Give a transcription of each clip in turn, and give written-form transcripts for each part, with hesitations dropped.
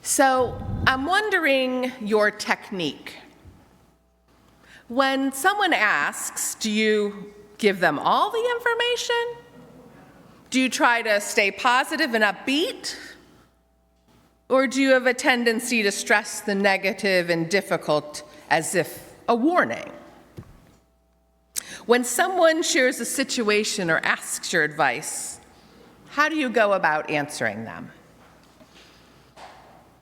So I'm wondering your technique. When someone asks, do you give them all the information? Do you try to stay positive and upbeat? Or do you have a tendency to stress the negative and difficult as if a warning? When someone shares a situation or asks your advice, how do you go about answering them?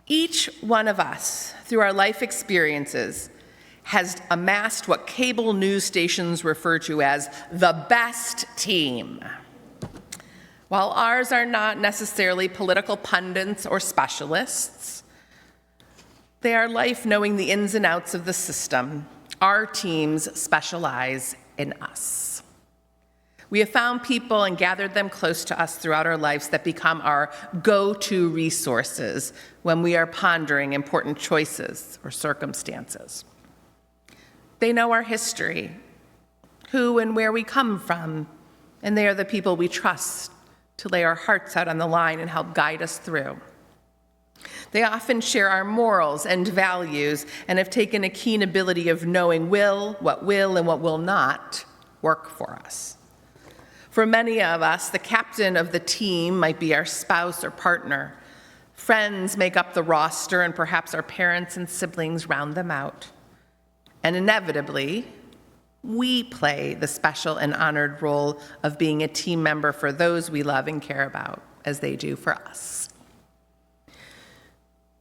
Each one of us, through our life experiences, has amassed what cable news stations refer to as the best team. While ours are not necessarily political pundits or specialists, they are life knowing the ins and outs of the system. Our teams specialize in us. We have found people and gathered them close to us throughout our lives that become our go-to resources when we are pondering important choices or circumstances. They know our history, who and where we come from, and they are the people we trust to lay our hearts out on the line and help guide us through. They often share our morals and values and have taken a keen ability of knowing what will and what will not work for us. For many of us, the captain of the team might be our spouse or partner. Friends make up the roster, and perhaps our parents and siblings round them out. And inevitably, we play the special and honored role of being a team member for those we love and care about, as they do for us.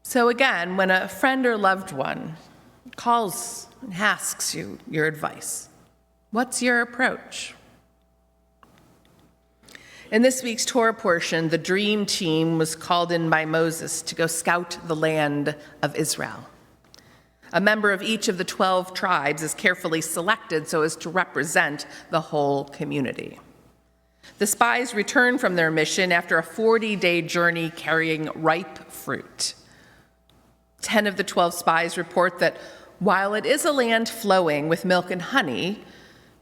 So again, when a friend or loved one calls and asks you your advice, what's your approach? In this week's Torah portion, the dream team was called in by Moses to go scout the land of Israel. A member of each of the 12 tribes is carefully selected so as to represent the whole community. The spies return from their mission after a 40-day journey carrying ripe fruit. 10 of the 12 spies report that while it is a land flowing with milk and honey,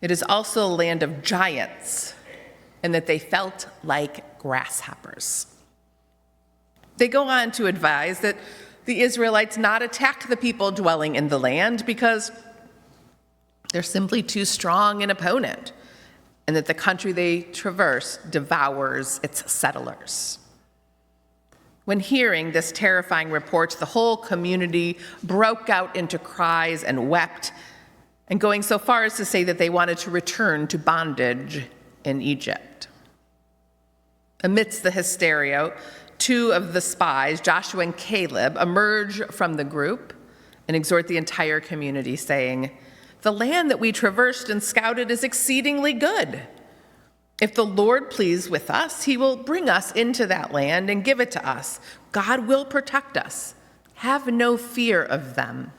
it is also a land of giants, and that they felt like grasshoppers. They go on to advise that the Israelites not attack the people dwelling in the land because they're simply too strong an opponent, and that the country they traverse devours its settlers. When hearing this terrifying report, the whole community broke out into cries and wept, and going so far as to say that they wanted to return to bondage in Egypt. Amidst the hysteria, 2 of the spies, Joshua and Caleb, emerge from the group and exhort the entire community, saying, "The land that we traversed and scouted is exceedingly good. If the Lord please with us, he will bring us into that land and give it to us. God will protect us. Have no fear of them."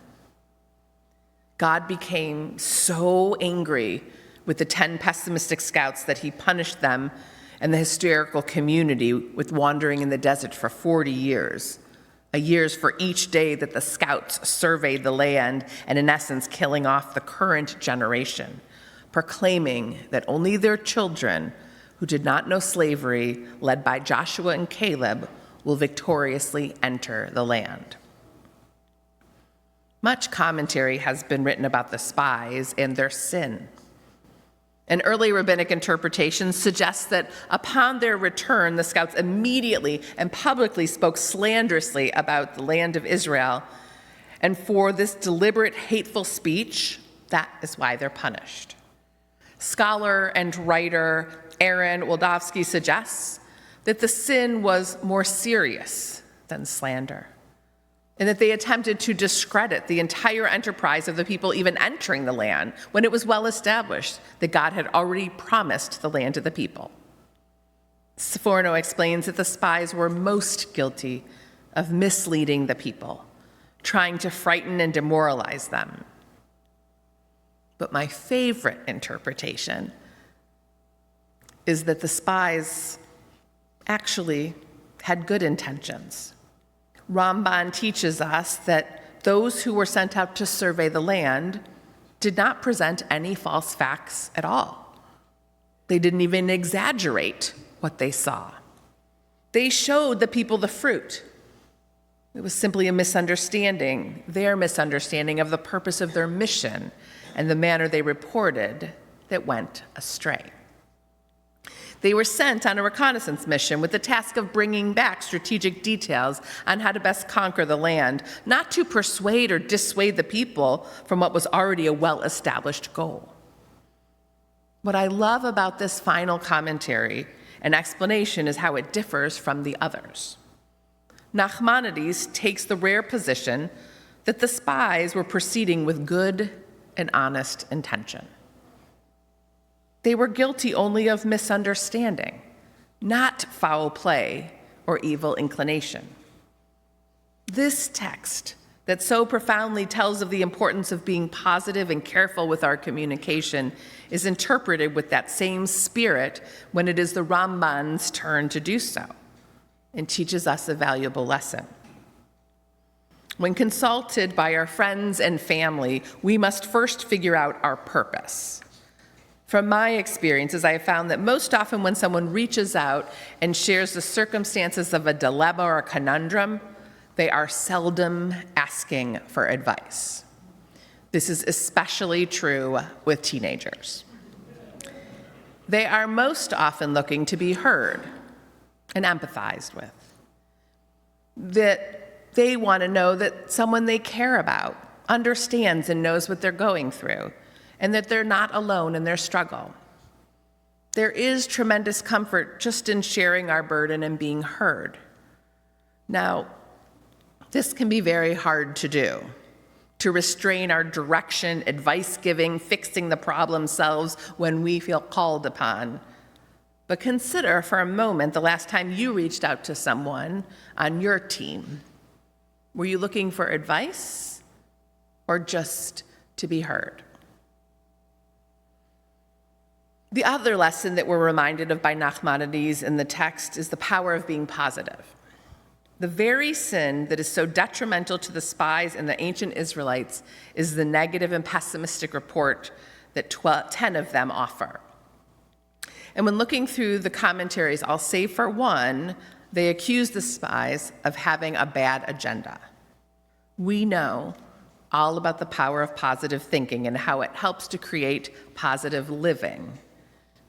God became so angry with the 10 pessimistic scouts that he punished them and the hysterical community with wandering in the desert for 40 years, a years for each day that the scouts surveyed the land, and in essence killing off the current generation, proclaiming that only their children who did not know slavery, led by Joshua and Caleb, will victoriously enter the land. Much commentary has been written about the spies and their sin. An early rabbinic interpretation suggests that upon their return, the scouts immediately and publicly spoke slanderously about the land of Israel. And for this deliberate, hateful speech, that is why they're punished. Scholar and writer Aaron Wildavsky suggests that the sin was more serious than slander, and that they attempted to discredit the entire enterprise of the people even entering the land when it was well established that God had already promised the land to the people. Sforno explains that the spies were most guilty of misleading the people, trying to frighten and demoralize them. But my favorite interpretation is that the spies actually had good intentions. Ramban teaches us that those who were sent out to survey the land did not present any false facts at all. They didn't even exaggerate what they saw. They showed the people the fruit. It was simply a misunderstanding, their misunderstanding of the purpose of their mission and the manner they reported that went astray. They were sent on a reconnaissance mission with the task of bringing back strategic details on how to best conquer the land, not to persuade or dissuade the people from what was already a well-established goal. What I love about this final commentary and explanation is how it differs from the others. Nachmanides takes the rare position that the spies were proceeding with good and honest intention. They were guilty only of misunderstanding, not foul play or evil inclination. This text that so profoundly tells of the importance of being positive and careful with our communication is interpreted with that same spirit when it is the Ramban's turn to do so, and teaches us a valuable lesson. When consulted by our friends and family, we must first figure out our purpose. From my experiences, I have found that most often when someone reaches out and shares the circumstances of a dilemma or a conundrum, they are seldom asking for advice. This is especially true with teenagers. They are most often looking to be heard and empathized with. That they want to know that someone they care about understands and knows what they're going through, and that they're not alone in their struggle. There is tremendous comfort just in sharing our burden and being heard. Now, this can be very hard to do, to restrain our direction, advice giving, fixing the problem selves when we feel called upon. But consider for a moment the last time you reached out to someone on your team. Were you looking for advice or just to be heard? The other lesson that we're reminded of by Nachmanides in the text is the power of being positive. The very sin that is so detrimental to the spies and the ancient Israelites is the negative and pessimistic report that 10 of them offer. And when looking through the commentaries, I'll say for one, they accuse the spies of having a bad agenda. We know all about the power of positive thinking and how it helps to create positive living.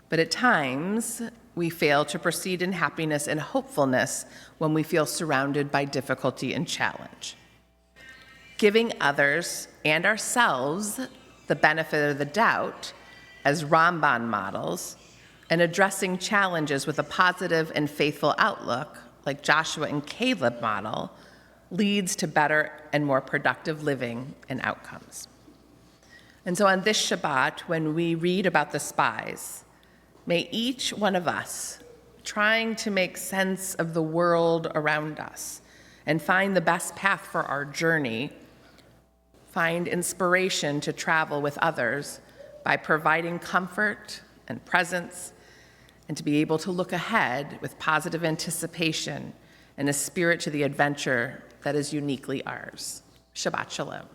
But at times, we fail to proceed in happiness and hopefulness when we feel surrounded by difficulty and challenge. Giving others and ourselves the benefit of the doubt as Ramban models, and addressing challenges with a positive and faithful outlook, like Joshua and Caleb model, leads to better and more productive living and outcomes. And so on this Shabbat, when we read about the spies, may each one of us, trying to make sense of the world around us and find the best path for our journey, find inspiration to travel with others by providing comfort and presence, and to be able to look ahead with positive anticipation and a spirit to the adventure that is uniquely ours. Shabbat Shalom.